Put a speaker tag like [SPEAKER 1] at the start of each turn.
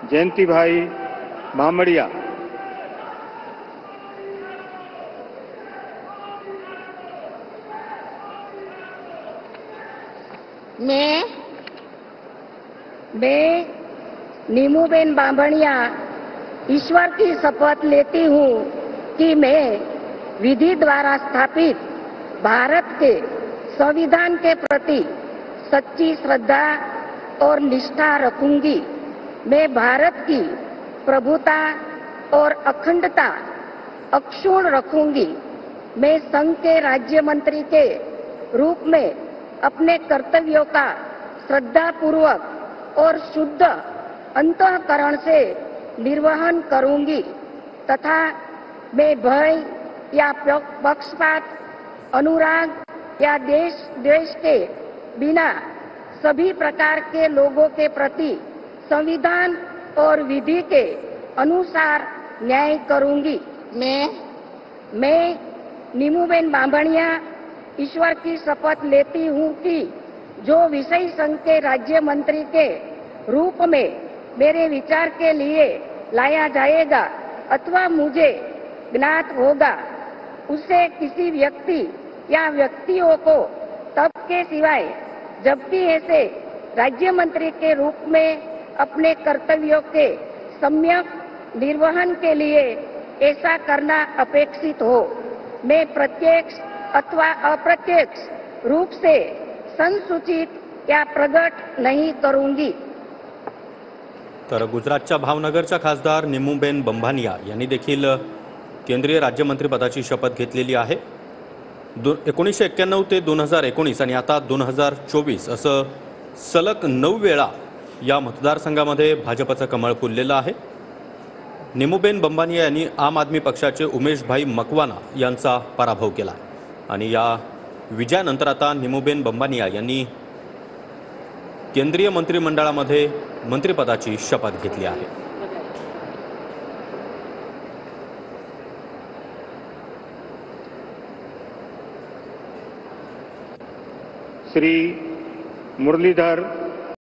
[SPEAKER 1] जयंतीभाई बामड़िया,
[SPEAKER 2] मैं नीमूबेन बामड़िया ईश्वर की शपथ लेती हूँ कि मैं विधि द्वारा स्थापित भारत के संविधान के प्रति सच्ची श्रद्धा और निष्ठा रखूंगी। मैं भारत की प्रभुता और अखंडता अक्षुण्ण रखूंगी। मैं संघ के राज्य मंत्री के रूप में अपने कर्तव्यों का श्रद्धापूर्वक और शुद्ध अंतःकरण से निर्वहन करूंगी तथा मैं भय या पक्षपात, अनुराग या देश द्वेष के बिना सभी प्रकार के लोगों के प्रति संविधान और विधि के अनुसार न्याय करूंगी। मैं नीमूबेन बामड़िया ईश्वर की शपथ लेती हूँ कि जो विषय संघ के राज्य मंत्री के रूप में मेरे विचार के लिए लाया जाएगा अथवा मुझे ज्ञात होगा, उसे किसी व्यक्ति या व्यक्तियों को तब के सिवाय जबकि ऐसे राज्य मंत्री के रूप में अपने कर्तव्यों के सम्यक निर्वहन के लिए ऐसा करना अपेक्षित हो, मैं प्रत्यक्ष अथवा अप्रत्यक्ष रूप से संसूचित या प्रगट नहीं करूंगी।
[SPEAKER 3] तर गुजरातच्या भावनगरच्या खासदार नीमूबेन बंबानिया यांनी देखील केंद्रीय राज्यमंत्रीपदाची शपथ घेतलेली आहे। 1991 ते 2019 आणि आता 2024 असं सलग 9 वेळा या मतदारसंघामध्ये भाजपचं कमळ फुललेलं आहे। नीमूबेन बंबानिया यांनी आम आदमी पक्षाचे उमेशभाई मकवाना यांचा पराभव केला आणि या विजयानंतर आता नीमूबेन बंबानिया यांनी केंद्रीय मंत्रिमंडळामध्ये मंत्रिपदाची शपथ घेतली आहे।
[SPEAKER 1] श्री मुरलीधर